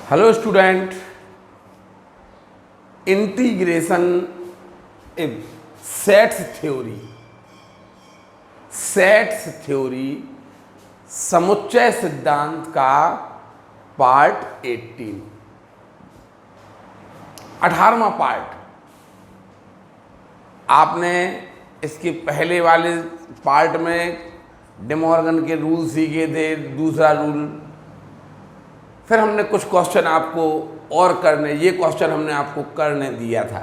Hello student, integration sets theory समुच्चय सिद्धांत का पार्ट 18वां पार्ट। आपने इसके पहले वाले पार्ट में डिमॉर्गन के रूल सीखे थे, दूसरा रूल, फिर हमने कुछ क्वेश्चन आपको और करने, ये क्वेश्चन हमने आपको करने दिया था।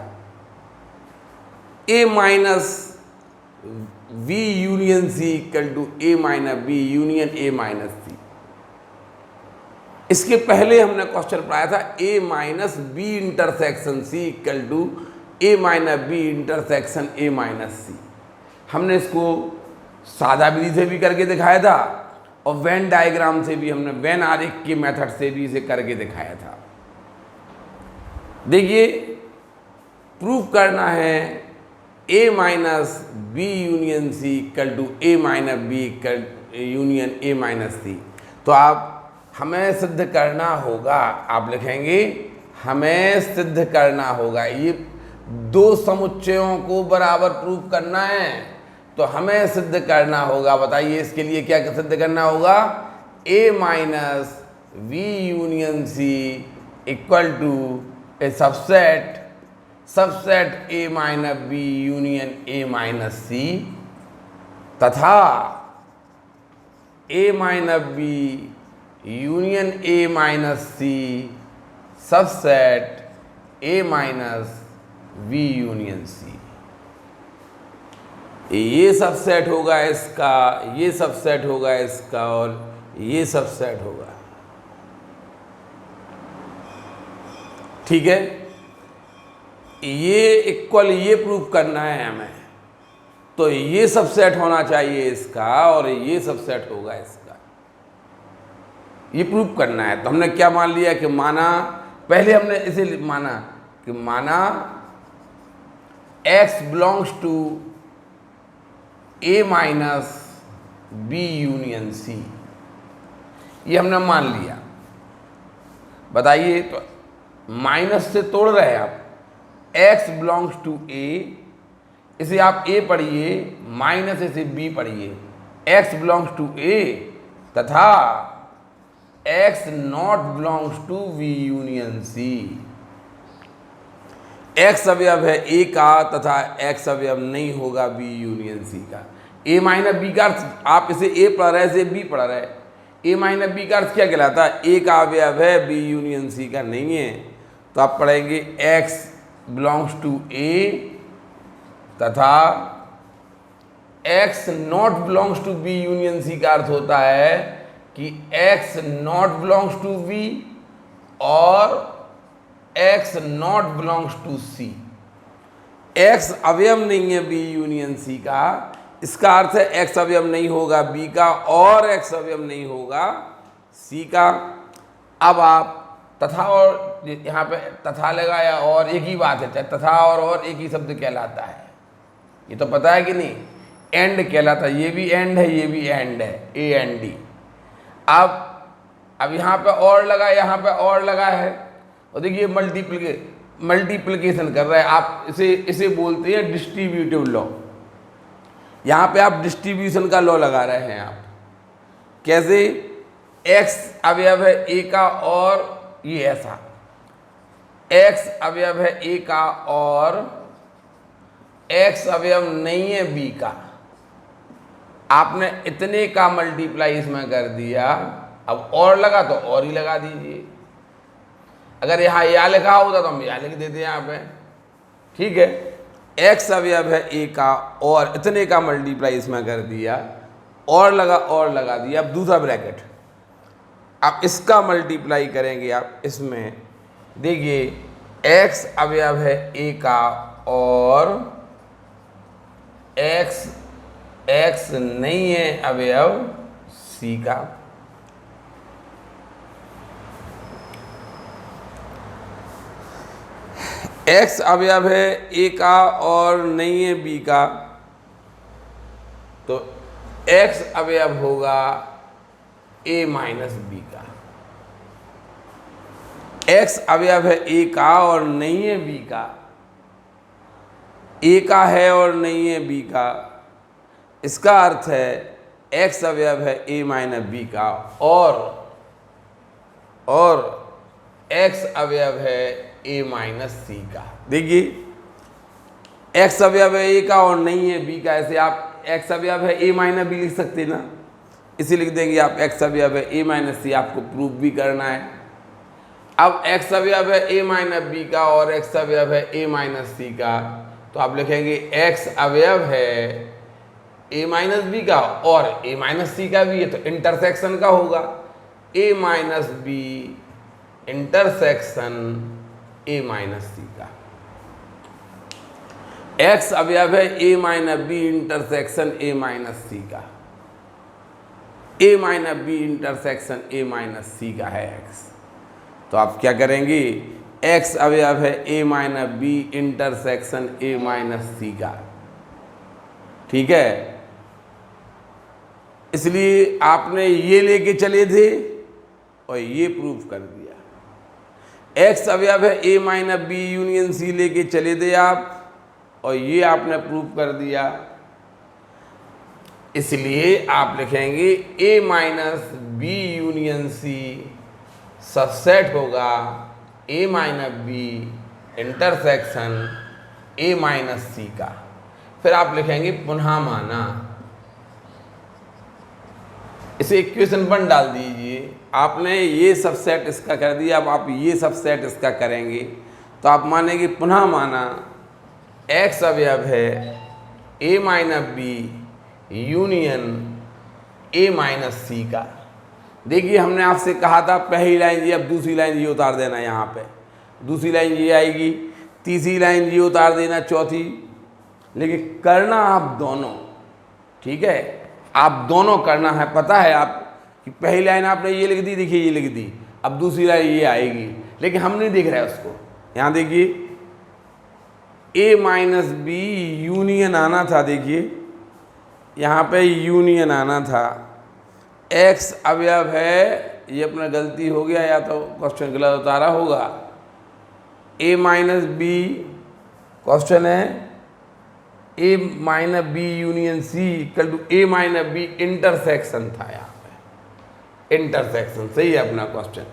a minus v union c equal to a minus b union a minus c। इसके पहले हमने क्वेश्चन पढ़ाया था a minus b intersection c equal to a minus b intersection a minus c। हमने इसको सादा विधि से भी करके दिखाया था और वेन डायग्राम से भी, हमने वेन आरेख के मेथड से भी इसे करके दिखाया था। देखिए, प्रूव करना है a minus B union c equal to a minus B union a minus c। तो हमें सिद्ध करना होगा, आप लिखेंगे हमें सिद्ध करना होगा, ये दो समुच्चयों को बराबर प्रूव करना है, तो हमें सिद्ध करना होगा। बताइए इसके लिए क्या सिद्ध करना होगा? a minus V union c equal to A subset a minus B union a minus c तथा a minus B union a minus c subset a minus v union c। ये सबसेट होगा इसका, ये सबसेट होगा इसका और ये subset होगा। ठीक है, ये इक्वल ये प्रूफ करना है हमें, तो ये सबसेट होना चाहिए इसका और ये सबसेट होगा इसका, ये प्रूफ करना है। तो हमने क्या मान लिया कि माना, पहले हमने इसे माना कि x belongs to a minus B union c, ये हमने मान लिया। बताइए, तो माइनस से तोड़ रहे हैं आप, x बिलोंग्स टू a, इसे आप a पढ़िए, माइनस इसे b पढ़िए, x बिलोंग्स टू a तथा x not belongs to v union c। x अवयव है a का तथा x अवयव नहीं होगा b यूनियन c का। a माइनस b का अर्थ, आप इसे a पढ़ रहे, इसे b पढ़ रहे, a माइनस b का अर्थ क्या कहलाता है? a का अवयव है, b यूनियन c का नहीं है। तो आप पढ़ेंगे x बिलोंग्स टू a तथा x not belongs to b union c का अर्थ होता है कि x not belongs to v और x not belongs to c। x अवयव नहीं है b यूनियन c का, इसका अर्थ है x अवयव नहीं होगा b का और x अवयव नहीं होगा c का। अब आप तथा, और यहाँ पे तथा लगाया और एक ही बात है, तथा और एक ही शब्द कहलाता है, ये तो पता है कि नहीं? एंड कहलाता है, ये भी एंड है, ये भी एंड है, ए एंड डी। अब यहाँ पे और लगा, यहाँ पे और लगा है, और देखिए मल्टीप्लिकेशन कर रहा है। आप इसे बोलते हैं डिस्ट्रीब्यूटिव लॉ। यहाँ पे आप डिस्ट्रीब्यूशन का लॉ लगा रहे हैं। आप कैसे? x अवयव है a का और ये ऐसा, x अवयव है a का और x अवयव नहीं है b का। आपने इतने का मल्टीप्लाई इसमें कर दिया, अब और लगा तो और ही लगा दीजिए। अगर यहाँ या लिखा होता तो हम या लिख देते हैं यहाँ पे। ठीक है, x अवयव है a का और इतने का मल्टीप्लाई इसमें कर दिया, और लगा दिया। अब दूसरा ब्रैकेट, आप इसका मल्टीप्लाई करेंगे आप इसमें, देखिए x अवयव है a का और x नहीं है अवयव c का। x अवयव है a का और नहीं है b का, तो x अवयव होगा a माइनस बी का। x अवयव है a का और नहीं है b का, a का है और नहीं है b का, इसका अर्थ है x अवयव है a माइनस b का और x अवयव है a माइनस c का। देखिए x अवयव है a का और नहीं है b का, ऐसे आप x अवयव है a माइनस b लिख सकते ना, इसे लिख देंगे आप x अवयव है a माइनस c, आपको प्रूफ भी करना है। अब x अवयव है a माइनस b का और x अवयव है a माइनस c का, तो आप लिखेंगे x अवयव है a माइनस b का और a माइनस c का भी है, तो इंटरसेक्शन का होगा a minus b intersection a minus c का। x अवयव है a minus b intersection a minus c का, a minus b intersection a minus c का है x। तो आप क्या करेंगे, x अवयव है a minus b intersection a minus c का, ठीक है। इसलिए आपने ये लेके चले थे और ये प्रूफ कर दिया। x अवयव है a minus b union c लेके चले थे आप और ये आपने प्रूफ कर दिया। इसलिए आप लिखेंगे a minus b union c subset होगा a minus b intersection a minus c का। फिर आप लिखेंगे पुनः माना, इसे इक्वेशन 1 डाल दीजिए। आपने ये सबसेट इसका कर दिया, अब आप ये सबसेट इसका करेंगे तो आप मानेंगे पुनः माना x अवयव है a minus b union a minus c का। देखिए हमने आपसे कहा था पहली लाइन ये, अब दूसरी लाइन ये उतार देना, यहाँ पे दूसरी लाइन ये आएगी, तीसरी लाइन ये उतार देना, चौथी। लेकिन करना आप दोनों, ठीक है, आप दोनों करना है। पता है आप कि पहली लाइन आपने ये लिख दी, देखिए ये लिख दी, अब दूसरी लाइन ये आएगी, लेकिन हम नहीं देख रहे उसको। यहाँ देखिए a माइनस बी यूनियन आना था, देखिए यहाँ पे यूनियन आना था। x अवयव है, ये अपना गलती हो गया या तो क्वेश्चन गलत उतारा होगा, a माइनस बी क्वेश्चन है a minus B union c equal to a minus B intersection था। यहाँ पे इंटरसेक्शन सही है अपना क्वेश्चन,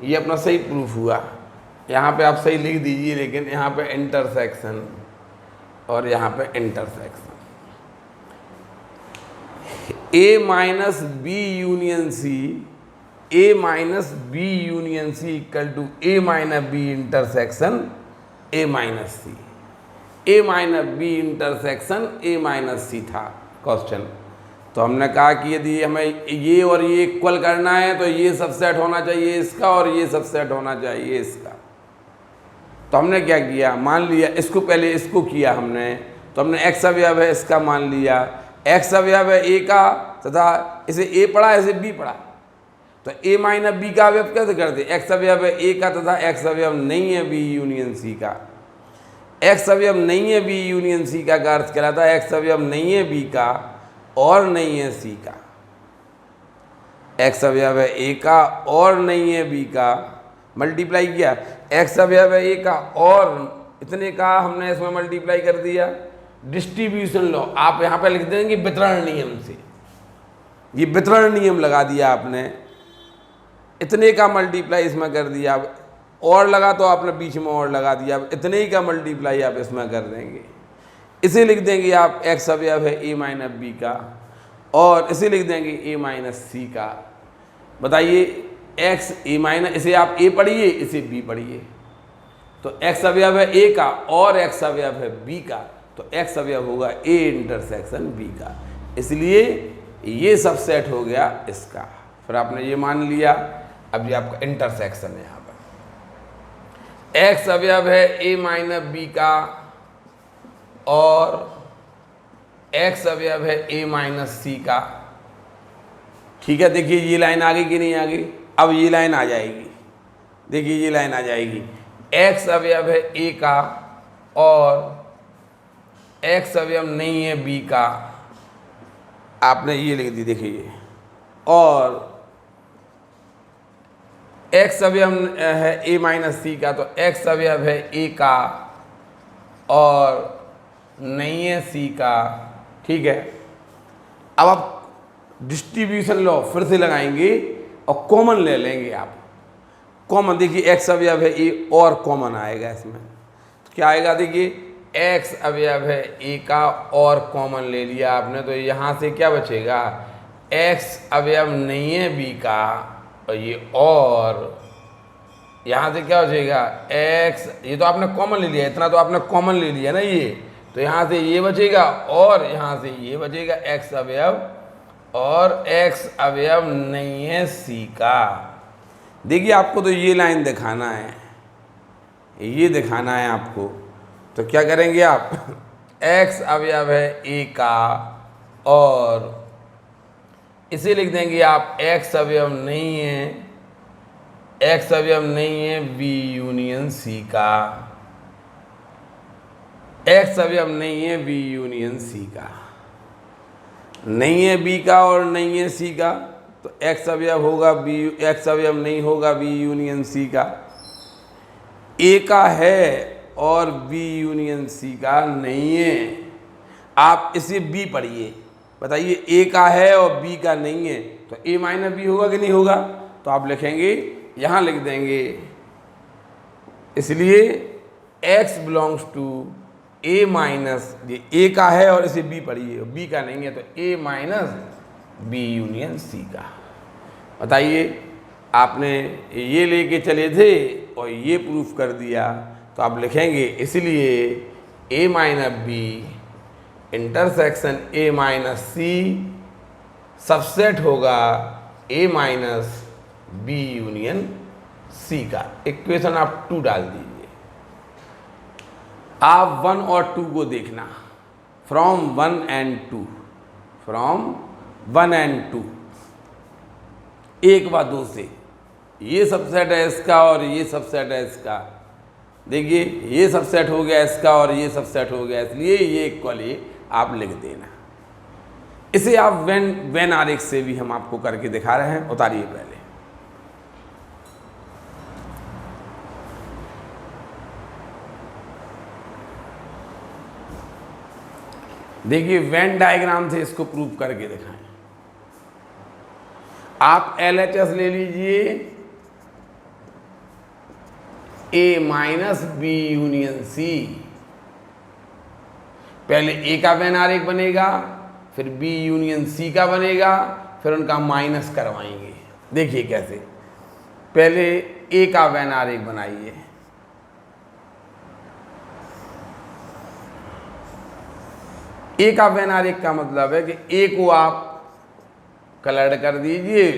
ये अपना सही प्रूफ हुआ। यहाँ पे आप सही लिख दीजिए, लेकिन यहाँ पे इंटरसेक्शन और यहाँ पे intersection a minus B union c, a minus B union c equal to a minus B intersection a minus c, a minus B intersection a minus c था क्वेश्चन। तो हमने कहा कि यदि हमें ये और ये इक्वल करना है तो ये सबसेट होना चाहिए इसका और ये सबसेट होना चाहिए इसका। तो हमने क्या किया, मान लिया इसको, पहले इसको किया हमने, तो हमने x अवयव है इसका मान लिया, x अवयव है a का तथा इसे a पढ़ा इसे b पढ़ा, तो a माइनस b का अवयव कैसे करते, x अवयव है a का तथा x अवयव नहीं है b यूनियन c का। x अवयव नहीं है b यूनियन c का अर्थ कहलाता है x अवयव नहीं है b का और नहीं है c का। x अवयव है a का और नहीं है b का, मल्टीप्लाई किया, x अवयव है a का और इतने का हमने इसमें मल्टीप्लाई कर दिया। डिस्ट्रीब्यूशन लॉ आप यहाँ पे लिख देंगे वितरण नियम से, ये वितरण नियम लगा दिया आपने, इतने का मल्टीप्लाई इसमें कर दिया, और लगा तो आपने बीच में और लगा दिया, इतने ही का मल्टीप्लाई आप इसमें कर देंगे। इसे लिख देंगे आप x अवयव है a माइनस बी का और इसे लिख देंगे a माइनस सी का। बताइए x a माइनस, इसे आप a पढ़िए इसे b पढ़िए, तो x अवयव है a का और x अवयव है b का, तो x अवयव होगा a इंटरसेक्शन b का, इसलिए ये सबसेट हो गया इसका। फिर आपने ये मान लिया, अब ये आपका इंटरसेक्शन है। यहाँ पर x अवयव है a माइनस b का और x अवयव है a माइनस c का, ठीक है। देखिए ये लाइन आ गई कि नहीं आ गई, अब ये लाइन आ जाएगी, देखिए ये लाइन आ जाएगी, x अवयव है a का और x अवयव नहीं है b का, आपने ये लिख दी, देखिए और x अवयव है a माइनस सी का, तो x अवयव है a का और नहीं है c का। ठीक है, अब आप डिस्ट्रीब्यूशन लॉ फिर से लगाएंगे और कॉमन ले लेंगे आप। कॉमन देखिए x अवयव है a और कॉमन आएगा इसमें, तो क्या आएगा देखिए x अवयव है a का और कॉमन ले लिया आपने, तो यहाँ से क्या बचेगा x अवयव नहीं है b का और ये, और यहाँ से क्या बचेगा x, ये तो आपने कॉमन ले लिया, इतना तो आपने कॉमन ले लिया ना ये, तो यहाँ से ये बचेगा और यहाँ से ये बचेगा x अवयव और x अवयव नहीं है c का। देखिए आपको तो ये लाइन दिखाना है, ये दिखाना है आपको, तो क्या करेंगे आप x अवयव है a का और इसे लिख देंगे आप x अवयव नहीं है, x अवयव नहीं है b यूनियन c का, x अवयव नहीं है b यूनियन c का, नहीं है b का और नहीं है c का, तो x अवयव होगा b, x अवयव नहीं होगा b यूनियन c का, a का है और b यूनियन c का नहीं है। आप इसे b पढ़िए, बताइए a का है और b का नहीं है, तो a माइनस b होगा कि नहीं होगा, तो आप लिखेंगे यहाँ लिख देंगे, इसलिए x belongs to a minus, ये a का है और इसे b पढ़िए, b का नहीं है तो a minus b union c का। बताइए आपने ये लेके चले थे और ये प्रूफ कर दिया, तो आप लिखेंगे इसलिए a minus b intersection a minus c subset होगा a minus b union c का। इक्वेशन आप 2 डाल दीजिए। आप 1 और 2 को देखना, फ्रॉम 1 एंड 2, फ्रॉम 1 एंड 2, एक व दो से, ये सबसेट है इसका और ये सबसेट है इसका। देखिए ये सबसेट हो गया इसका और ये सबसेट हो गया, इसलिए ये इक्वल ये आप लिख देना। इसे आप वेन आरेख से भी हम आपको करके दिखा रहे हैं, उतारिए पहले। देखिए वेन डायग्राम से इसको प्रूव करके दिखाएं। आप LHS ले लीजिए, A minus B union C, पहले A का वेन आरेख बनेगा, फिर B यूनियन C का बनेगा, फिर उनका माइनस करवाएंगे। देखिए कैसे, पहले A का वेन आरेख बनाइए, A का वेन आरेख का मतलब है कि A को आप कलर्ड कर दीजिए,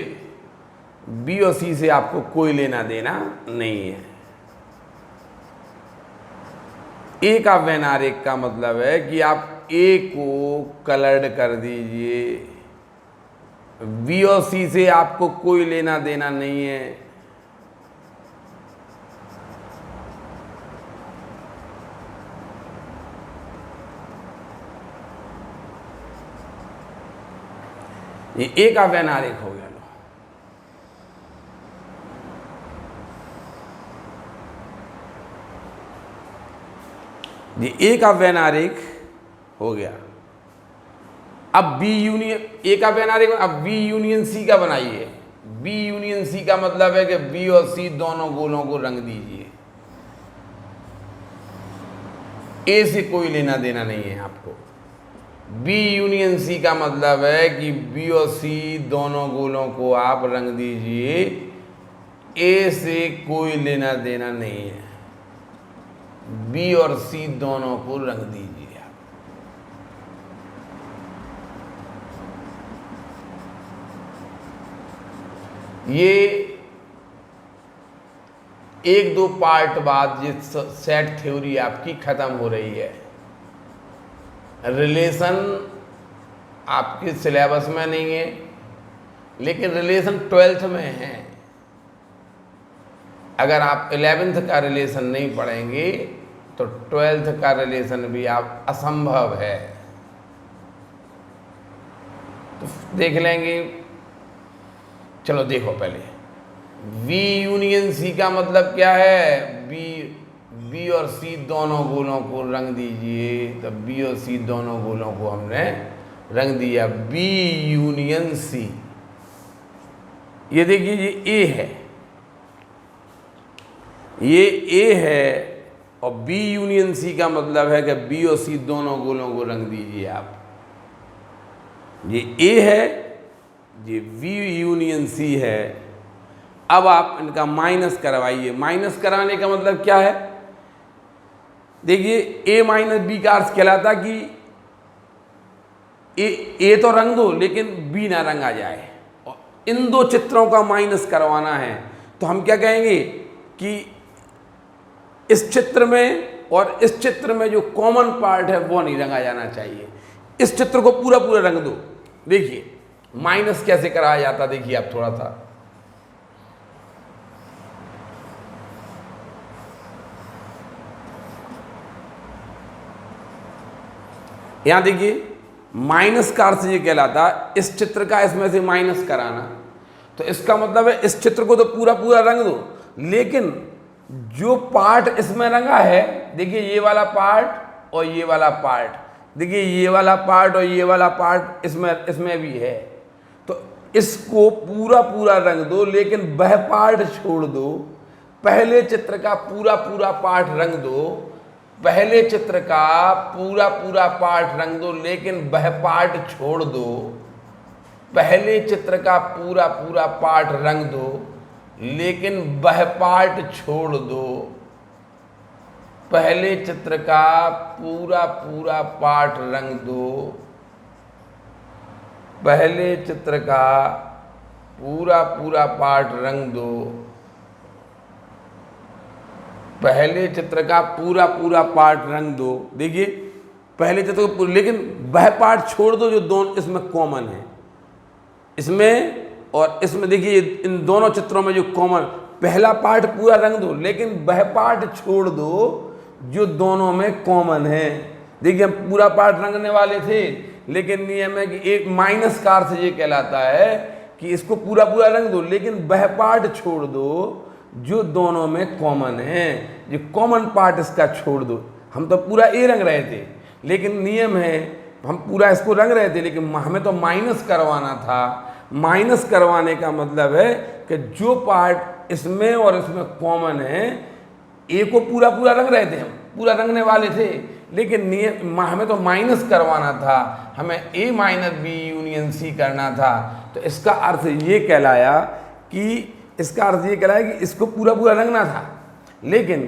B और C से आपको कोई लेना देना नहीं है। A का वेन आरेख का मतलब है कि आप A को कलर्ड कर दीजिए, B और C से आपको कोई लेना देना नहीं है। ये A का वेन आरेख हो गया। लो ये A का वेन आरेख हो गया। अब B यूनियन, A का वेन आरेख, अब B यूनियन C का बनाइए। B यूनियन C का मतलब है कि B और C दोनों गोलों को रंग दीजिए। A से कोई लेना देना नहीं है आपको। B यूनियन C का मतलब है कि B और C दोनों गोलों को आप रंग दीजिए, A से कोई लेना देना नहीं है। B और C दोनों को रंग दीजिए आप। ये 1-2 पार्ट बाद ये सेट थ्योरी आपकी खत्म हो रही है। रिलेशन आपके सिलेबस में नहीं है, लेकिन रिलेशन 12th में है। अगर आप 11th का रिलेशन नहीं पढ़ेंगे तो 12th का रिलेशन भी आप असंभव है। तो देख लेंगे, चलो देखो पहले बी यूनियन सी का मतलब क्या है? बी और सी दोनों गोलों को रंग दीजिए। तो बी और सी दोनों गोलों को हमने रंग दिया, बी यूनियन सी। ये देखिए ये ए है, ये ए है, और बी यूनियन सी का मतलब है कि बी और सी दोनों गोलों को रंग दीजिए आप। ये ए है, ये बी यूनियन सी है। अब आप इनका माइनस करवाइए। माइनस कराने का मतलब क्या है? देखिए ए माइनस बी का अर्थ कहलाता कि ए तो रंग दो लेकिन बी ना रंगा जाए, और इन दो चित्रों का माइनस करवाना है। तो हम क्या कहेंगे कि इस चित्र में और इस चित्र में जो कॉमन पार्ट है वो नहीं रंगा जाना चाहिए। इस चित्र को पूरा पूरा रंग दो। देखिए माइनस कैसे कराया जाता, देखिए आप थोड़ा सा। यहां देखिए माइनस का अर्थ ये कहलाता इस चित्र का इसमें से माइनस कराना। तो इसका मतलब है इस चित्र को तो पूरा पूरा रंग दो, लेकिन जो पार्ट इसमें रंगा है, देखिए ये वाला पार्ट और ये वाला पार्ट, देखिए ये वाला पार्ट और ये वाला पार्ट इसमें भी है। तो इसको पूरा पूरा रंग दो, लेकिन वह पार्ट छोड़ दो। पहले चित्र का पूरा पूरा पार्ट रंग दो, पहले चित्र का पूरा पूरा पार्ट रंग दो, लेकिन वह पार्ट छोड़ दो। पहले चित्र का पूरा पूरा पार्ट रंग दो, लेकिन वह पार्ट छोड़ दो। पहले चित्र का पूरा पूरा पार्ट रंग दो, पहले चित्र का पूरा पूरा पार्ट रंग दो, पहले चित्र का पूरा पूरा पार्ट रंग दो। देखिए पहले चित्र को, लेकिन वह पार्ट छोड़ दो जो दोनों इसमें कॉमन है, इसमें और इसमें। देखिए इन दोनों चित्रों में जो कॉमन, पहला पार्ट पूरा रंग दो, लेकिन वह पार्ट छोड़ दो जो दोनों में कॉमन है। देखिए हम पूरा पार्ट रंगने वाले थे, लेकिन नियम है कि एक माइनस का अर्थ ये कहलाता है कि इसको पूरा पूरा रंग दो, लेकिन वह पार्ट छोड़ दो जो दोनों में कॉमन है। जो कॉमन पार्ट इसका छोड़ दो। हम तो पूरा ए रंग रहे थे, लेकिन नियम है हम पूरा इसको रंग रहे थे, लेकिन हमें तो माइनस करवाना था। माइनस करवाने का मतलब है कि जो पार्ट इसमें और इसमें कॉमन है, ए को पूरा पूरा रंग रहे थे, हम पूरा रंगने वाले थे, लेकिन नियम हमें तो माइनस करवाना था, हमें ए माइनस बी यूनियन सी करना था। तो इसका अर्थ ये कहलाया कि कि इसको पूरा पूरा रंगना था, लेकिन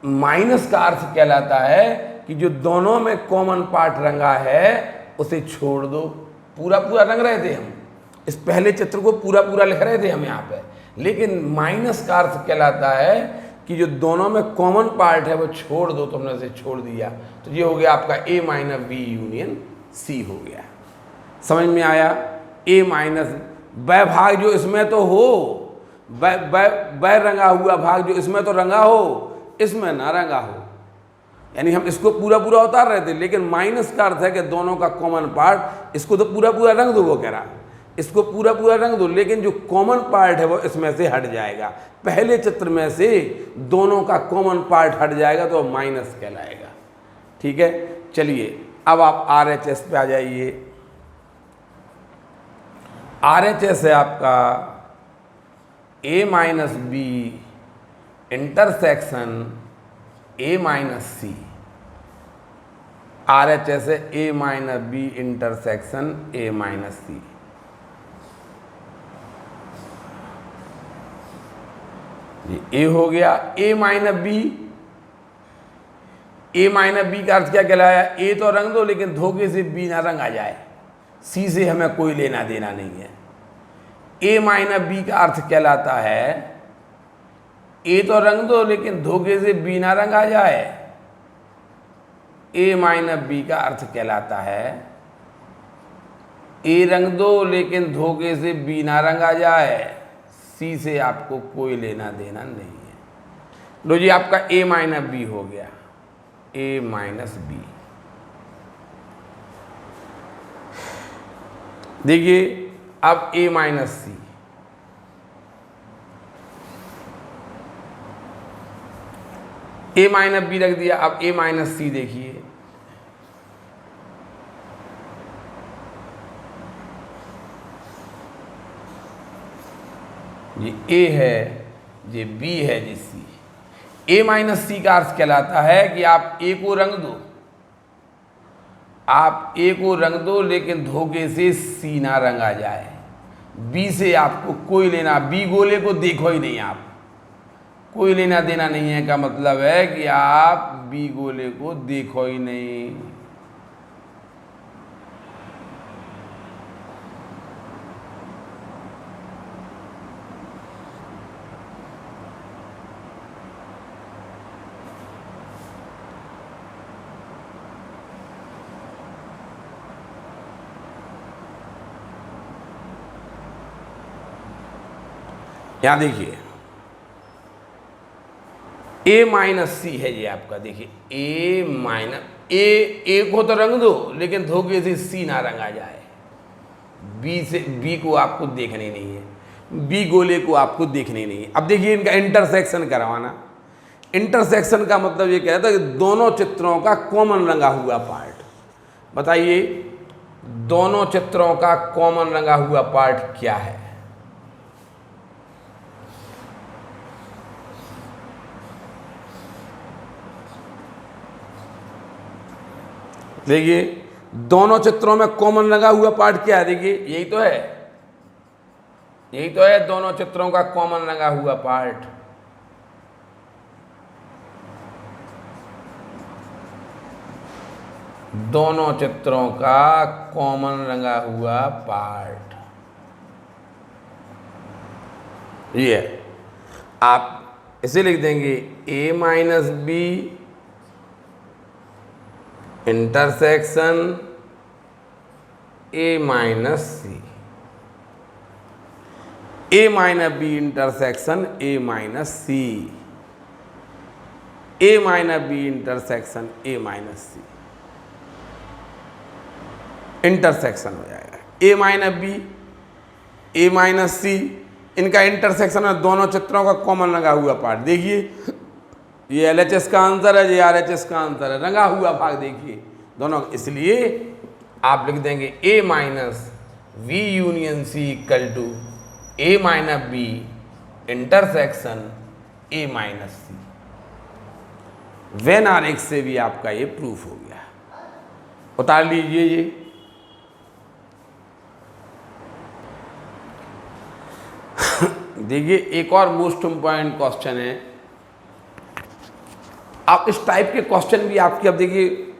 माइनस का अर्थ कहलाता है कि जो दोनों में कॉमन पार्ट रंगा है उसे छोड़ दो। पूरा पूरा रंग रहे थे हम, इस पहले चित्र को पूरा पूरा लिख रहे थे हम यहाँ पे, लेकिन माइनस का अर्थ कहलाता है कि जो दोनों में कॉमन पार्ट है वो छोड़ दो, तो हमने उसे छोड़ दिया। तो ये हो गया आपका ए माइनस बी यूनियन सी हो गया। समझ में आया? ए माइनस वह भाग जो इसमें तो हो, वह रंगा हुआ भाग जो इसमें तो रंगा हो, इसमें ना रंगा हो। यानी हम इसको पूरा पूरा उतार रहे थे, लेकिन माइनस का अर्थ है कि दोनों का कॉमन पार्ट, इसको तो पूरा पूरा रंग दो, वो कह रहा इसको पूरा पूरा रंग दो, लेकिन जो कॉमन पार्ट है वो इसमें से हट जाएगा। पहले चित्र में से दोनों का कॉमन पार्ट हट जाएगा तो माइनस कहलाएगा। ठीक है, चलिए अब आप RHS पे आ जाइए। RHS है आपका A minus B intersection A minus C. RHS है A minus B intersection A minus C. ये A हो गया। A minus B, A minus B का अर्थ क्या कहलाया? A तो रंग दो, लेकिन धोखे से B ना रंगा जाए। C से हमें कोई लेना देना नहीं है। A माइनस बी का अर्थ कहलाता है A तो रंग दो, लेकिन धोखे से B ना रंगा जाए। A माइनस बी का अर्थ कहलाता है A रंग दो, लेकिन धोखे से B ना रंगा जाए। C से आपको कोई लेना देना नहीं है। लो जी, आपका A माइनस बी हो गया। A माइनस बी, देखिए अब A minus C. A minus B रख दिया। अब ए माइनस सी देखिए, ये ए है, ये बी है, ये सी। ए माइनस सी का अर्थ कहलाता है कि आप ए को रंग दो, आप ए को रंग दो, लेकिन धोखे से सी ना रंगा जाए। बी से आपको कोई लेना, बी गोले को देखो ही नहीं, आप कोई लेना देना नहीं है का मतलब है कि आप बी गोले को देखो ही नहीं। यहां देखिए ए माइनस सी है ये आपका, देखिए ए माइनस ए को तो रंग दो, लेकिन धोखे से सी ना रंगा जाए। बी से बी को आपको देखने नहीं है, बी गोले को आपको देखने नहीं है। अब देखिए इनका इंटरसेक्शन करवाना। इंटरसेक्शन का मतलब ये कहता है कि दोनों चित्रों का कॉमन रंगा हुआ पार्ट। बताइए दोनों चित्रों का कॉमन रंगा हुआ पार्ट क्या है? देखिए दोनों चित्रों में कॉमन लगा हुआ पार्ट क्या है? देखिए यही तो है, यही तो है दोनों चित्रों का कॉमन लगा हुआ पार्ट। दोनों चित्रों का कॉमन रंगा हुआ पार्ट ये है। आप इसे लिख देंगे A minus B intersection A minus C, A minus B intersection A minus C, A minus B intersection A minus C, intersection हो जाएगा। A minus B A minus C, इनका इंटरसेक्शन है, दोनों चित्रों का कॉमन लगा हुआ पार्ट। देखिए ये LHS का आंसर है, ये RHS का आंसर है, रंगा हुआ भाग देखिए दोनों। इसलिए आप लिख देंगे A minus V union C equal to A minus B intersection A minus C। Venn आरेख से भी आपका ये प्रूफ हो गया। उतार लीजिए ये। देखिए एक और मोस्ट इम्पॉर्टेंट क्वेश्चन है। आप इस टाइप के क्वेश्चन भी आपके, अब देखिए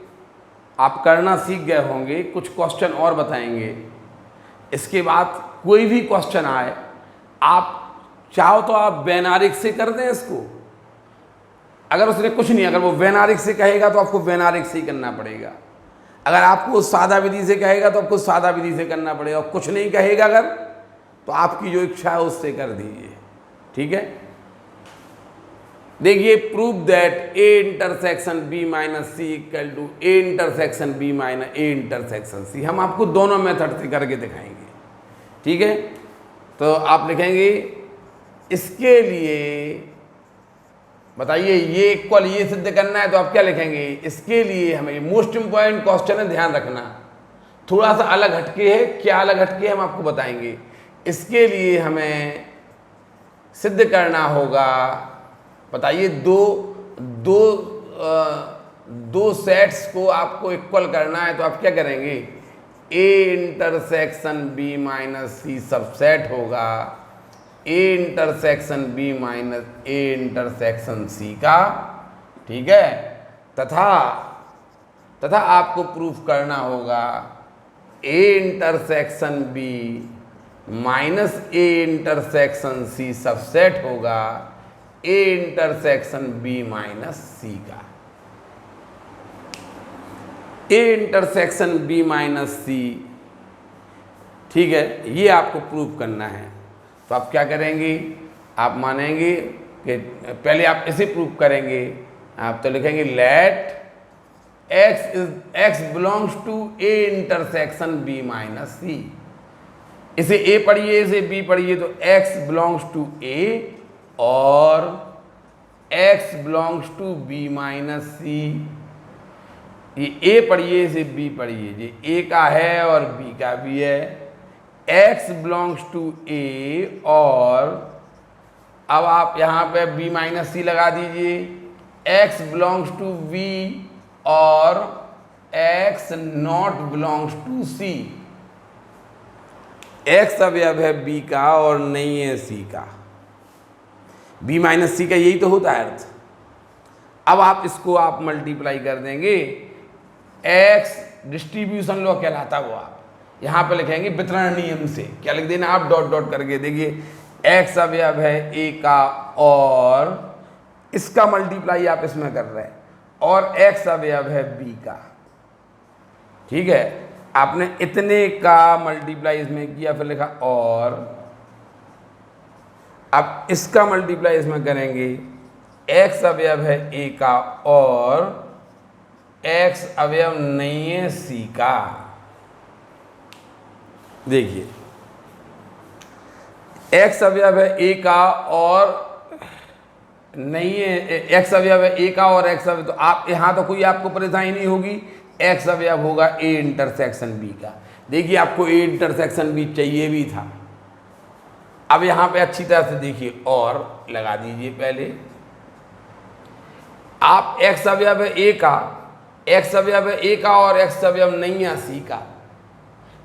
आप करना सीख गए होंगे, कुछ क्वेश्चन और बताएंगे। इसके बाद कोई भी क्वेश्चन आए, आप चाहो तो आप वैनारिक से कर दें इसको। अगर उसने कुछ नहीं, अगर वो वैनारिक से कहेगा तो आपको वैनारिक से ही करना पड़ेगा। अगर आपको सादा विधि से कहेगा तो आपको सादा विधि से करना पड़ेगा। और कुछ नहीं कहेगा अगर, तो आपकी जो इच्छा है उससे कर दीजिए, ठीक है। देखिए prove that A intersection B minus C equal to A intersection B minus A intersection C। हम आपको दोनों मेथड से करके दिखाएंगे, ठीक है। तो आप लिखेंगे इसके लिए, बताइए ये इक्वल ये सिद्ध करना है, तो आप क्या लिखेंगे? इसके लिए हमें मोस्ट इंपॉर्टेंट क्वेश्चन है, ध्यान रखना। थोड़ा सा अलग हटके है, क्या अलग हटके है हम आपको बताएंगे। इसके लिए हमें सिद्ध करना होगा, बताइए दो सेट्स को आपको इक्वल करना है, तो आप क्या करेंगे? A intersection B minus C subset होगा A intersection B minus A intersection C का, ठीक है। तथा आपको प्रूफ करना होगा A intersection B minus A intersection C subset होगा A intersection B minus C का। A intersection B minus C, ठीक है, ये आपको प्रूव करना है। तो आप क्या करेंगे? आप मानेंगे कि पहले आप इसे प्रूव करेंगे। आप तो लिखेंगे let x belongs to A intersection B minus C। इसे A पढ़िए, इसे B पढ़िए, तो x बिलोंग्स टू A और x belongs to b minus C, ये a पढ़िए इसे b पढ़िए, ये a का है और b का भी है। x बिलोंग्स टू a और अब आप यहाँ पे b माइनस सी लगा दीजिए, x बिलोंग्स टू v और x not belongs to c। x अवयव है b का और नहीं है c का, b माइनस सी का यही तो होता है अर्थ। अब आप इसको आप मल्टीप्लाई कर देंगे, x डिस्ट्रीब्यूशन लॉ कहलाता वो आप यहाँ पे लिखेंगे वितरण नियम से, क्या लिख देना आप डॉट डॉट करके, देखिए x अवयव है a का और इसका मल्टीप्लाई आप इसमें कर रहे हैं और x अवयव है b का, ठीक है। आपने इतने का मल्टीप्लाई इसमें किया, फिर लिखा और, अब इसका मल्टीप्लाई इसमें करेंगे, x अवयव है a का और x अवयव नहीं है c का। देखिए x अवयव है a का और नहीं है, x अवयव है a का और x अवयव, तो आप यहाँ तो कोई आपको परेशानी नहीं होगी, x अवयव होगा a इंटरसेक्शन b का। देखिए आपको a इंटरसेक्शन b चाहिए भी था। अब यहाँ पे अच्छी तरह से देखिए और लगा दीजिए, पहले आप x अवयव है a का, x अवयव है a का और x अवयव नहीं है c का,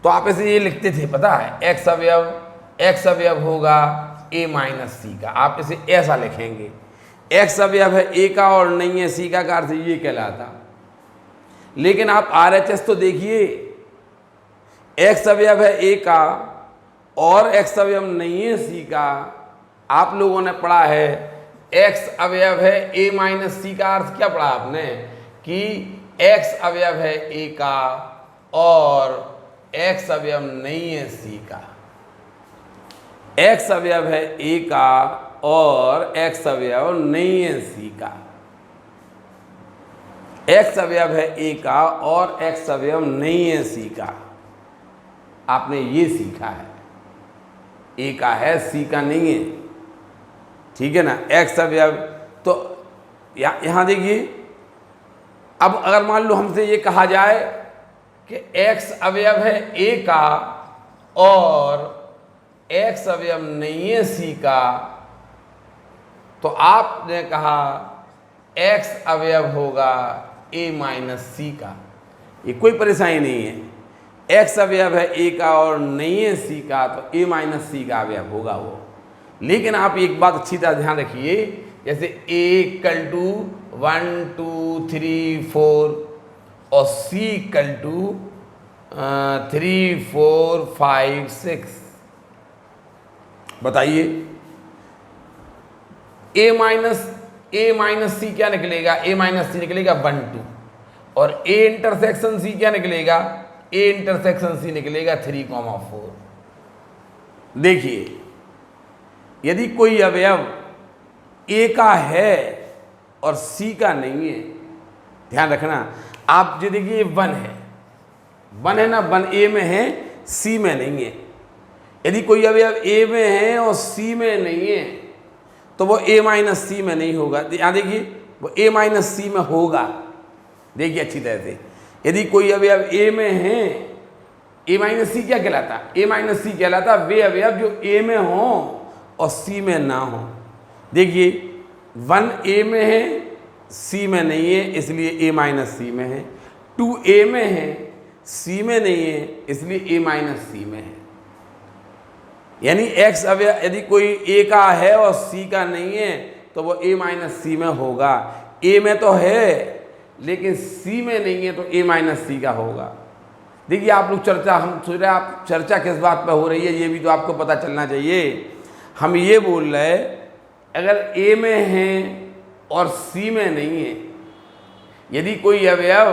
तो आप इसे ये लिखते थे पता है, x अवयव होगा a माइनस सी का, आप इसे ऐसा लिखेंगे, x अवयव है a का और नहीं है c का अर्थ ये कहलाता। लेकिन आप RHS तो देखिए, x अवयव है a का और x अवयव नहीं है c का, आप लोगों ने पढ़ा है x अवयव है a माइनस सी का अर्थ क्या पढ़ा आपने, कि x अवयव है a का और x अवयव नहीं है c का, x अवयव है a का और x अवयव नहीं है c का, x अवयव है a का और x अवयव नहीं है c का। आपने ये सीखा है, a का है c का नहीं है, ठीक है ना। x अवयव तो यहाँ देखिए, अब अगर मान लो हमसे ये कहा जाए कि x अवयव है a का और x अवयव नहीं है c का, तो आपने कहा x अवयव होगा a माइनस सी का, ये कोई परेशानी नहीं है। x अवयव है a का और नहीं है c का, तो a माइनस सी का अवयव होगा वो। लेकिन आप एक बात अच्छी तरह ध्यान रखिए, जैसे a इक्वल टू 1 2 3 4 और c इक्वल टू 3 4 5 6, बताइए a माइनस सी क्या निकलेगा, a माइनस सी निकलेगा 1 2, और a इंटरसेक्शन c क्या निकलेगा, a इंटरसेक्शन c निकलेगा 3 4। देखिए यदि कोई अवयव a का है और c का नहीं है, ध्यान रखना आप, जो देखिए 1 है ना, 1 a में है c में नहीं है। यदि कोई अवयव a में है और c में नहीं है तो वो a माइनस सी में नहीं होगा। यहाँ देखिए वो a माइनस सी में होगा, देखिए अच्छी तरह से। यदि कोई अवयव a में है, a माइनस सी क्या कहलाता, a माइनस सी कहलाता वे अवयव जो a में हो और c में ना हो। देखिए 1 a में है c में नहीं है, इसलिए a माइनस सी में है। 2 a में है c में नहीं है, इसलिए a माइनस सी में है। यानी x अवयव यदि कोई a का है और c का नहीं है तो वो a माइनस सी में होगा। a में तो है लेकिन c में नहीं है तो a माइनस सी का होगा। देखिए आप लोग चर्चा, हम सोच रहे हैं आप चर्चा किस बात पर हो रही है ये भी तो आपको पता चलना चाहिए। हम ये बोल रहे हैं अगर a में है और c में नहीं है, यदि कोई अवयव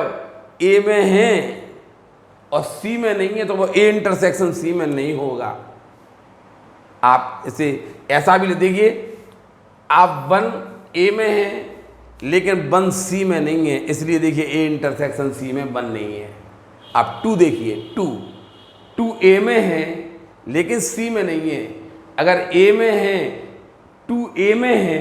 a में है और c में नहीं है तो वो a इंटरसेक्शन c में नहीं होगा। आप इसे ऐसा भी देखिए, आप 1 a में है लेकिन 1 c में नहीं है, इसलिए देखिए a इंटरसेक्शन c में 1 नहीं है। आप 2 देखिए, 2 a में है लेकिन c में नहीं है। अगर a में है 2 a में है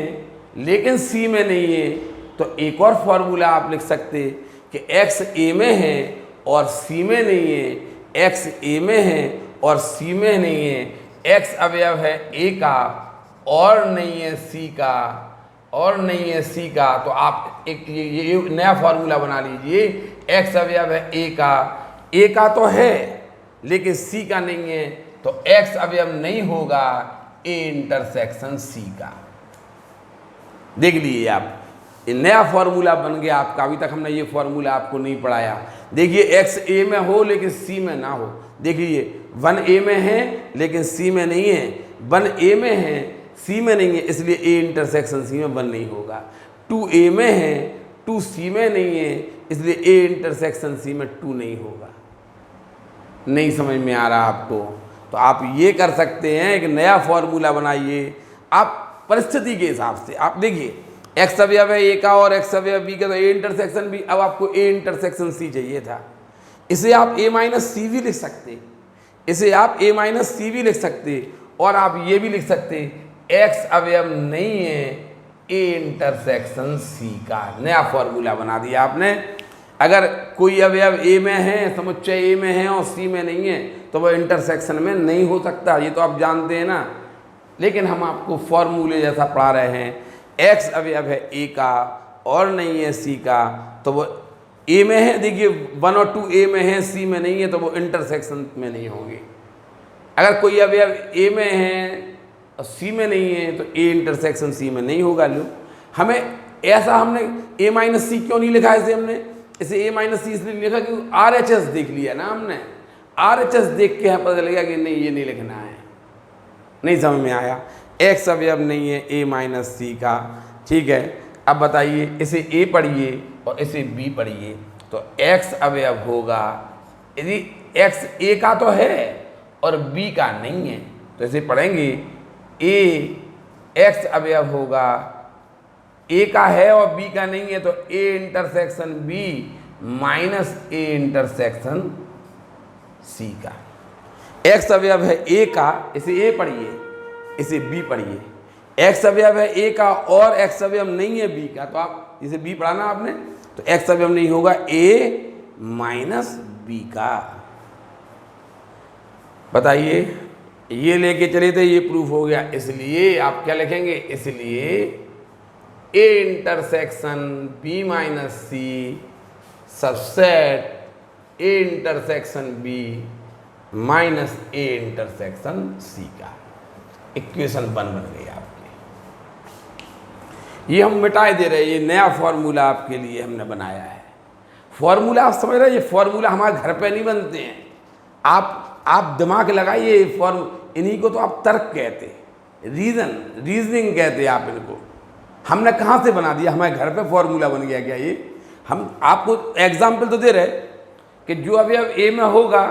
लेकिन सी में नहीं है, तो एक और फॉर्मूला आप लिख सकते कि एक्स ए में है और सी में नहीं है, एक्स ए में है और सी में नहीं है, एक्स अवयव है ए का और नहीं है सी का, और नहीं है सी का। तो आप एक ये नया फॉर्मूला बना लीजिए, एक्स अवयव है ए का तो है लेकिन सी का नहीं है, तो एक्स अवयव नहीं होगा ए इंटरसेक्शन सी का। देख लीजिए आप, ये नया फॉर्मूला बन गया आपका। अभी तक हमने ये फॉर्मूला आपको नहीं पढ़ाया। देखिए एक्स ए में हो लेकिन सी में ना हो। देखिए 1 ए में है लेकिन सी में नहीं है, 1 ए में है सी में नहीं है, इसलिए ए इंटरसेक्शन सी में 1 नहीं होगा। 2 ए में है 2 सी में नहीं है, इसलिए ए इंटरसेक्शन सी में 2 नहीं होगा। नहीं समझ में आ रहा आपको? तो आप ये कर सकते हैं, एक नया फॉर्मूला बनाइए आप परिस्थिति के हिसाब से। आप देखिए एक्स अवयव है ए का और एक्स अवयव बी का, तो ए इंटरसेक्शन बी। अब आपको ए इंटरसेक्शन सी चाहिए था, इसे आप ए माइनस सी भी लिख सकते, इसे आप ए माइनस सी भी लिख सकते, और आप ये भी लिख सकते एक्स अवयव नहीं है ए इंटरसेक्शन सी का। नया फॉर्मूला बना दिया आपने। अगर कोई अवयव ए में है, समुच्चय ए में है और सी में नहीं है, तो वह इंटरसेक्शन में नहीं हो सकता। ये तो आप जानते हैं ना, लेकिन हम आपको फॉर्मूले जैसा पढ़ा रहे हैं। एक्स अवयव है ए का और नहीं है सी का, तो वो ए में है। देखिए 1 और 2 ए में है, सी में नहीं है, तो वो इंटरसेक्शन में नहीं होंगे। अगर कोई अवयव ए में है और सी में नहीं है, तो ए इंटरसेक्शन सी में नहीं होगा। लो, हमें ऐसा हमने ए माइनस सी क्यों नहीं लिखा? इसे ए माइनस सी इसलिए लिखा कि RHS देख लिया ना हमने। RHS देख के पता चलेगा कि नहीं, ये नहीं लिखना है। नहीं समझ में आया? एक्स अवयव नहीं है ए माइनस सी का। ठीक है, अब बताइए, इसे ए पढ़िए और इसे बी पढ़िए, तो एक्स अवयव होगा, यदि एक्स ए का तो है और बी का नहीं है, तो इसे पढ़ेंगे ए एक्स अवयव होगा, ए का है और बी का नहीं है, तो A intersection B minus A intersection C का। एक्स अवयव है ए का, इसे ए पढ़िए, इसे बी पढ़िए। एक्स अवयव है ए का और एक्स अवयव नहीं है बी का, तो आप इसे बी पढ़ाना आपने, तो एक्स अवयव नहीं होगा ए माइनस बी का। बताइए, ये लेके चले थे, ये प्रूफ हो गया। इसलिए आप क्या लिखेंगे? इसलिए A intersection B minus C subset A intersection B minus A intersection C का। इक्वेशन 1 बन गई आपकी। ये हम मिटाए दे रहे हैं, ये नया फॉर्मूला आपके लिए हमने बनाया है। फॉर्मूला आप समझ रहे हैं, ये फॉर्मूला हमारे घर पे नहीं बनते हैं। आप दिमाग लगाइए, इन्हीं को तो आप तर्क कहते, रीजनिंग कहते हैं आप इनको। हमने कहाँ से बना दिया? हमारे घर पे फॉर्मूला बन गया क्या ये? हम आपको एग्जाम्पल तो दे रहे कि जो अवयव ए में होगा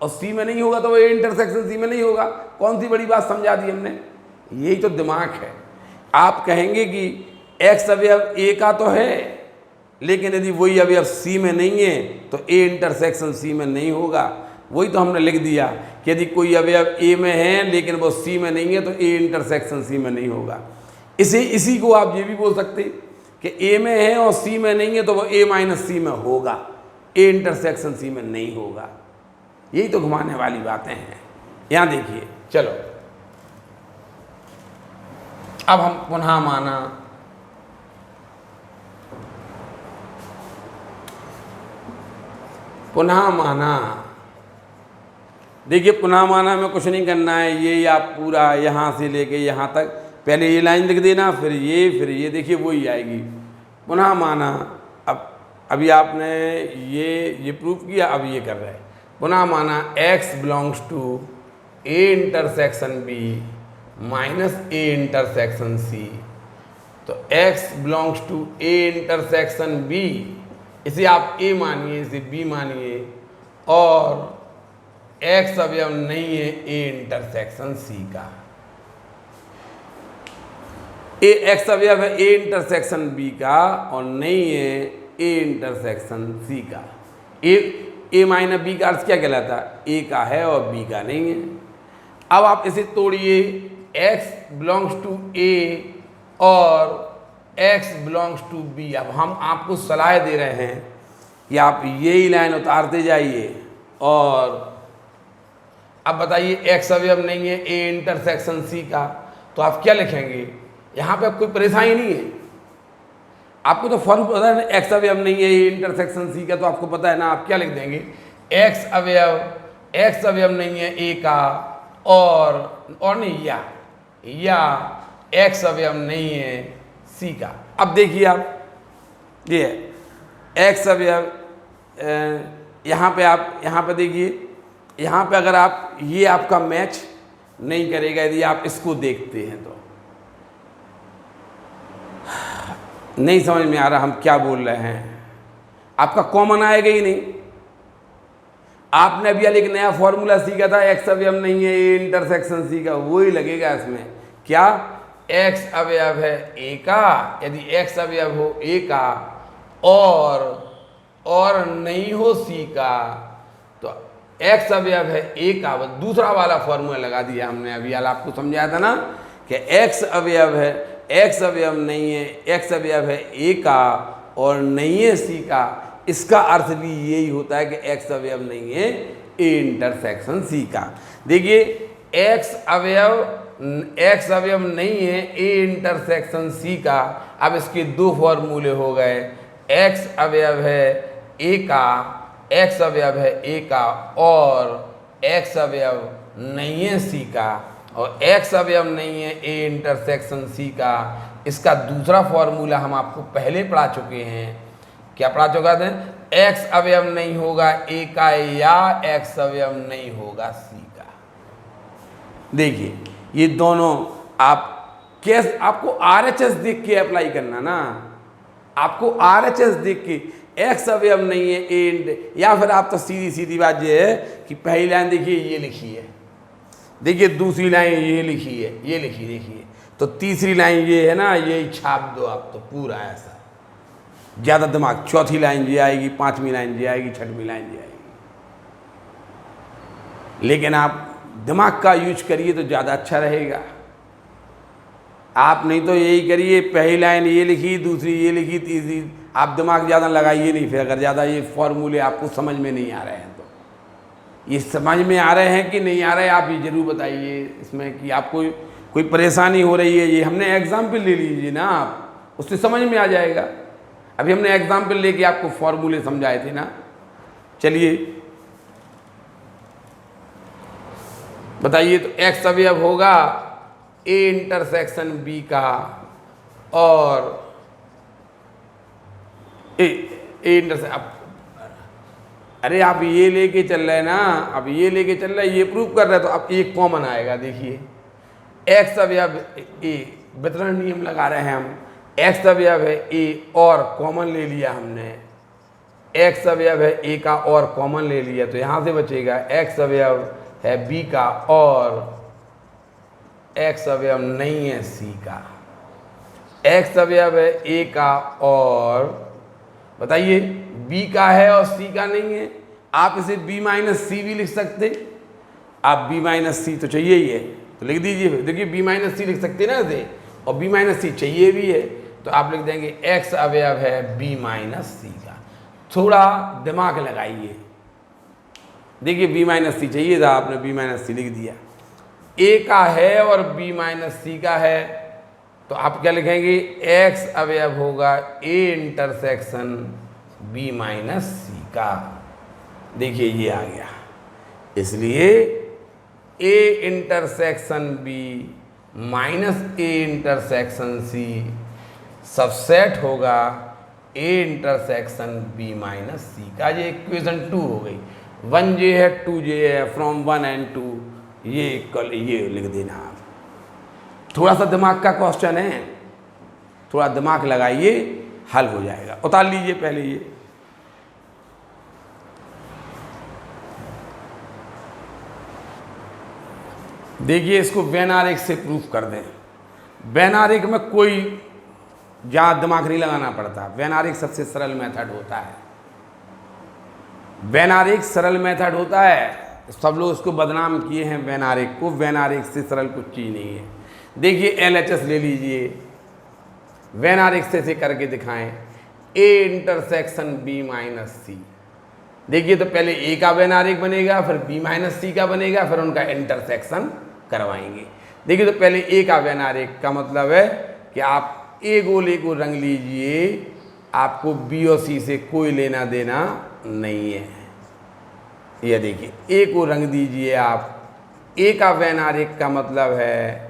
और सी में नहीं होगा, तो वो ए इंटरसेक्शन सी में नहीं होगा। कौन सी बड़ी बात समझा दी हमने? यही तो दिमाग है। आप कहेंगे कि एक्स अवयव ए का तो है, लेकिन यदि वही अवयव सी में नहीं है, तो ए इंटरसेक्शन सी में नहीं होगा। वही तो हमने लिख दिया कि यदि कोई अवयव ए में है लेकिन वो सी में नहीं है, तो ए इंटरसेक्शन सी में नहीं होगा। इसी को आप ये भी बोल सकते कि ए में है और सी में नहीं है, तो वो ए माइनस सी में होगा, ए इंटरसेक्शन सी में नहीं होगा। यही तो घुमाने वाली बातें हैं। यहाँ देखिए, चलो अब हम पुनः माना। देखिए, पुनः माना में कुछ नहीं करना है। ये आप पूरा यहाँ से लेके यहाँ तक पहले ये लाइन लिख देना, फिर ये देखिए वही आएगी। पुनः माना, अभी आपने ये प्रूफ किया, अब ये कर रहे हैं। पुनः माना x belongs to a intersection b minus a intersection c, तो x belongs to a intersection b, इसे आप a मानिए, इसे b मानिए, और x अवयव नहीं है a इंटरसेक्शन c का। x अवयव है a इंटरसेक्शन b का और नहीं है a इंटरसेक्शन c का। a माइनस b का अर्थ क्या कहलाता? a का है और b का नहीं है। अब आप इसे तोड़िए, x बिलोंग्स टू a और x बिलोंग्स टू b। अब हम आपको सलाह दे रहे हैं कि आप यही लाइन उतारते जाइए और अब बताइए x अवयव नहीं है a इंटरसेक्शन c का, तो आप क्या लिखेंगे? यहाँ पे कोई परेशानी नहीं है, आपको तो फॉर्म पता है ना, x अवयव नहीं है a इंटरसेक्शन c का, तो आपको पता है ना, आप क्या लिख देंगे? x अवयव नहीं है a का और नहीं या x अवयव नहीं है c का। अब देखिए आप, ये x अवयव यहाँ पे देखिए, यहाँ पे अगर आप ये आपका मैच नहीं करेगा यदि आप इसको देखते हैं तो नहीं समझ में आ रहा हम क्या बोल रहे हैं, आपका कॉमन आएगा ही नहीं। आपने अभी एक नया फॉर्मूला सीखा था, x अवयव नहीं है a इंटरसेक्शन c का, वही लगेगा इसमें। क्या x अवयव है a का, यदि x अवयव हो a का और नहीं हो c का, तो x अवयव है a का, दूसरा वाला फॉर्मूला लगा दिया हमने। अभी आपको समझाया था ना कि x अवयव नहीं है, x अवयव है a का और नहीं है c का, इसका अर्थ भी यही होता है कि x अवयव नहीं है a इंटरसेक्शन c का। देखिए x अवयव नहीं है a इंटरसेक्शन c का, अब इसके दो फॉर्मूले हो गए, x अवयव है a का और x अवयव नहीं है c का, और x अवयव नहीं है a इंटरसेक्शन c का, इसका दूसरा फॉर्मूला हम आपको पहले पढ़ा चुके हैं। क्या पढ़ा चुका था? x अवयव नहीं होगा a का या x अवयव नहीं होगा c का। देखिए ये दोनों आप कैसे, आपको RHS देख के अप्लाई करना ना, आपको RHS देख के x अवयव नहीं है a, या फिर आप तो सीधी बात ये है कि पहली लाइन देखिए ये लिखी है, देखिए दूसरी लाइन ये लिखी है, ये लिखी देखिए, तो तीसरी लाइन ये है ना, ये छाप दो आप तो पूरा ऐसा, ज़्यादा दिमाग, चौथी लाइन ये आएगी, पांचवी लाइन ये आएगी, छठवीं लाइन ये आएगी। लेकिन आप दिमाग का यूज करिए तो ज़्यादा अच्छा रहेगा। आप नहीं तो यही करिए, पहली लाइन ये लिखी, दूसरी ये लिखी, तीसरी, आप दिमाग ज़्यादा लगाइए नहीं। फिर अगर ज़्यादा ये फॉर्मूले आपको समझ में नहीं आ रहे हैं तो, ये समझ में आ रहे हैं कि नहीं आ रहे हैं आप ये ज़रूर बताइए इसमें कि आपको कोई परेशानी हो रही है। ये हमने एग्जाम्पल ले लीजिए ना, आप उससे समझ में आ जाएगा। अभी हमने एग्जाम्पल लेके आपको फॉर्मूले समझाए थे ना। चलिए बताइए, तो x अवयव होगा a इंटरसेक्शन b का और a इंटरसेक्शन, अरे आप ये लेके चल रहे हैं ना, अब ये लेके चल रहे हैं, ये प्रूव कर रहे हैं, तो अब एक कॉमन आएगा। देखिए x अवयव a, वितरण नियम लगा रहे हैं हम, x अवयव है a और कॉमन ले लिया हमने, x अवयव है a का और कॉमन ले लिया, तो यहाँ से बचेगा x अवयव है b का और x अवयव नहीं है c का, x अवयव है a का और बताइए b का है और c का नहीं है। आप इसे b माइनस सी भी लिख सकते, आप b माइनस सी तो चाहिए ही है तो लिख दीजिए। देखिए b माइनस सी लिख सकते ना इसे, और b माइनस सी चाहिए भी है तो आप लिख देंगे x अवयव है b माइनस सी का। थोड़ा दिमाग लगाइए, देखिए b माइनस सी चाहिए था, आपने b माइनस सी लिख दिया। a का है और b माइनस सी का है, तो आप क्या लिखेंगे? x अवयव होगा a इंटरसेक्शन b माइनस सी का। देखिए ये आ गया, इसलिए a intersection b minus a intersection c subset होगा a intersection b minus c का। ये इक्वेशन 2 हो गई। 1j है 2j है, फ्रॉम 1 एंड 2, ये कल ये लिख देना आप। थोड़ा सा दिमाग का क्वेश्चन है, थोड़ा दिमाग लगाइए, हल हो जाएगा। उतार लीजिए पहले ये, देखिए इसको वेन आरेख से प्रूफ कर दें। वेन आरेख में कोई ज़्यादा दिमाग नहीं लगाना पड़ता, वेन आरेख सबसे सरल मेथड होता है। वेन आरेख सरल मेथड होता है, सब लोग उसको बदनाम किए हैं वेन आरेख को। वेन आरेख से सरल कुछ चीज़ नहीं है। देखिए LHS ले लीजिए, वेन आरेख से इसे करके दिखाएं, ए इंटरसेक्शन बी माइनस सी। देखिए तो पहले ए का वेन आरेख बनेगा, फिर बी माइनस सी का बनेगा, फिर उनका इंटरसेक्शन करवाएंगे। देखिए तो पहले ए का वेन आरेख का मतलब है कि आप ए गोले को रंग लीजिए, आपको बी और सी से कोई लेना देना नहीं है। ये देखिए ए को रंग दीजिए आप, ए का वेन आरेख का मतलब है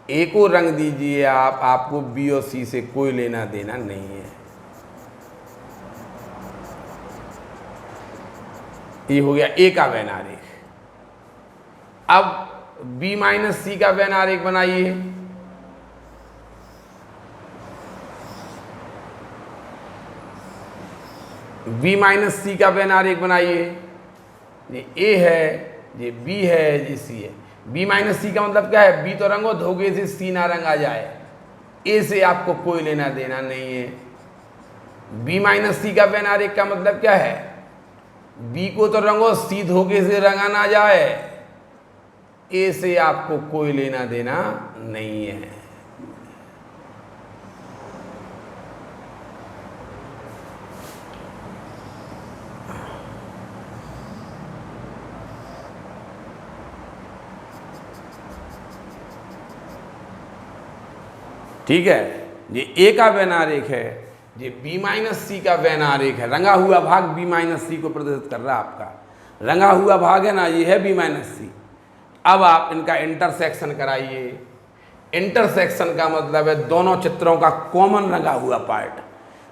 ए को रंग दीजिए आप, आपको बी और सी से कोई लेना देना नहीं है। ये हो गया ए का वेन आरेख। अब बी माइनस सी का वेन आरेख बनाइए। बी माइनस सी का वेन आरेख बनाइए। ये ए है, ये बी है, ये सी है। बी माइनस सी का मतलब क्या है, बी तो रंगो धोखे से सी ना रंगा जाए, ए से आपको कोई लेना देना नहीं है। बी माइनस सी का वेन आरेख का मतलब क्या है, बी को तो रंगो सी धोखे से रंगा ना जाए, ए से आपको कोई लेना देना नहीं है। ठीक है, ये ए का वेन आरेख है, ये बी माइनस सी का वेन आरेख है। रंगा हुआ भाग बी माइनस सी को प्रदर्शित कर रहा है आपका। रंगा हुआ भाग है ना, ये है बी माइनस सी। अब आप इनका इंटरसेक्शन कराइए। इंटरसेक्शन का मतलब है दोनों चित्रों का कॉमन रंगा हुआ पार्ट।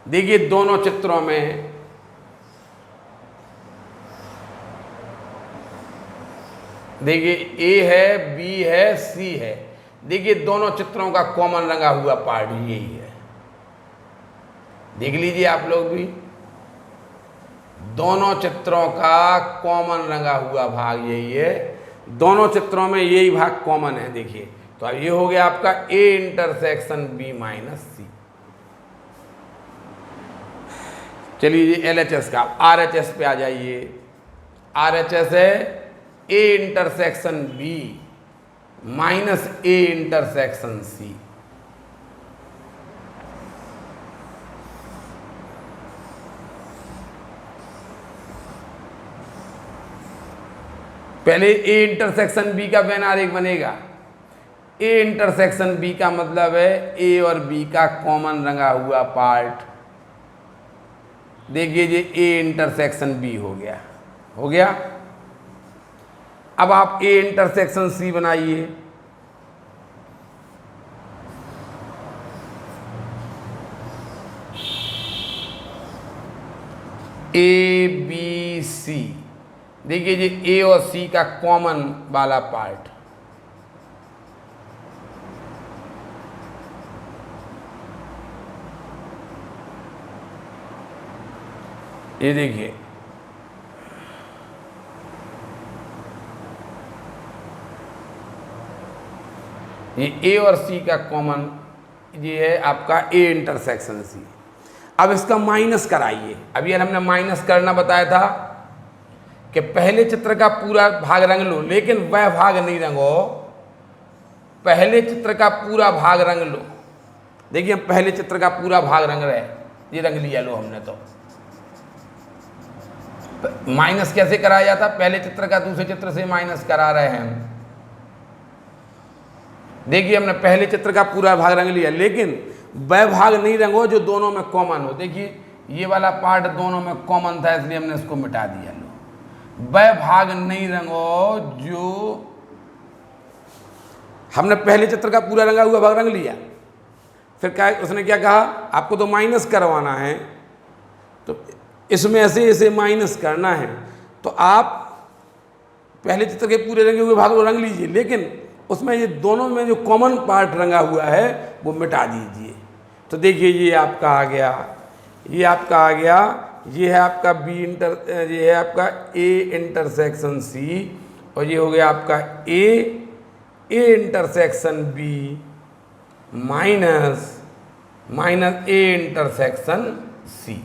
देखिए दोनों चित्रों में देखिए ए है, बी है, सी है। देखिए दोनों चित्रों का कॉमन रंगा हुआ पार्ट यही है। देख लीजिए आप लोग भी, दोनों चित्रों का कॉमन रंगा हुआ भाग यही है। दोनों चित्रों में यही भाग कॉमन है। देखिए तो अब ये हो गया आपका A intersection B minus C. चलिए LHS का RHS पे आ जाइए। RHS है A intersection B minus A intersection C. पहले ए इंटरसेक्शन बी का वेन आरेख बनेगा। ए इंटरसेक्शन बी का मतलब है ए और बी का कॉमन रंगा हुआ पार्ट। देखिए ये ए इंटरसेक्शन बी हो गया, हो गया। अब आप ए इंटरसेक्शन सी बनाइए। ए बी सी, देखिए ये ए और सी का कॉमन वाला पार्ट। ये देखिए ये ए और सी का कॉमन, ये है आपका ए इंटरसेक्शन सी। अब इसका माइनस कराइए। अभी हमने माइनस करना बताया था कि पहले चित्र का पूरा भाग रंग लो, लेकिन वह भाग नहीं रंगो, पहले चित्र का पूरा भाग रंग लो। देखिए हम पहले चित्र का पूरा भाग रंग रहे, ये रंग लिया लो हमने। तो माइनस कैसे कराया जाता, पहले चित्र का दूसरे चित्र से माइनस करा रहे हैं हम। देखिए हमने पहले चित्र का पूरा भाग रंग लिया, लेकिन वह भाग नहीं रंगो जो दोनों में कॉमन हो। देखिए ये वाला पार्ट दोनों में कॉमन था, इसलिए हमने इसको मिटा दिया। लो, वह भाग नहीं रंगो जो, हमने पहले चित्र का पूरा रंगा हुआ भाग रंग लिया, फिर क्या उसने क्या कहा, आपको तो माइनस करवाना है, तो इसमें ऐसे ऐसे माइनस करना है। तो आप पहले चित्र के पूरे रंगे हुए भाग को रंग लीजिए, लेकिन उसमें ये दोनों में जो कॉमन पार्ट रंगा हुआ है वो मिटा दीजिए। तो देखिए ये आपका आ गया, ये आपका आ गया, ये है आपका ये है आपका ए इंटरसेक्शन सी, और ये हो गया आपका A intersection B minus A intersection C.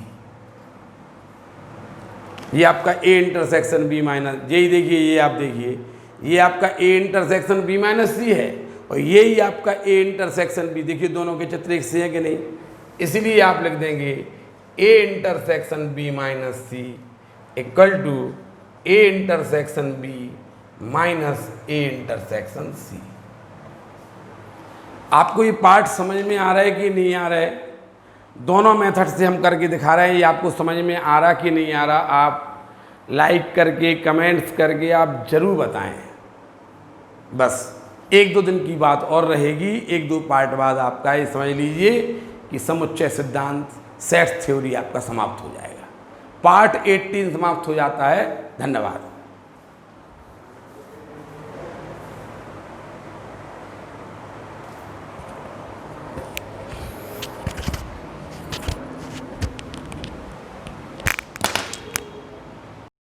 ये आपका ए इंटरसेक्शन बी माइनस, यही देखिए, ये आप देखिए ये आपका ए इंटरसेक्शन बी माइनस सी है, और यही आपका ए इंटरसेक्शन बी, देखिए दोनों के चित्र एक से हैं कि नहीं, इसलिए आप लिख देंगे A intersection B minus C equal to A intersection B minus A intersection C. आपको ये पार्ट समझ में आ रहा है कि नहीं आ रहा है? दोनों मेथड से हम करके दिखा रहे हैं, ये आपको समझ में आ रहा कि नहीं आ रहा? आप लाइक करके कमेंट्स करके आप जरूर बताएं। बस 1-2 दिन की बात और रहेगी, 1-2 पार्ट बाद आपका ये समझ लीजिए कि समुच्चय सिद्धांत सेट थ्योरी आपका समाप्त हो जाएगा। पार्ट 18 समाप्त हो जाता है। धन्यवाद।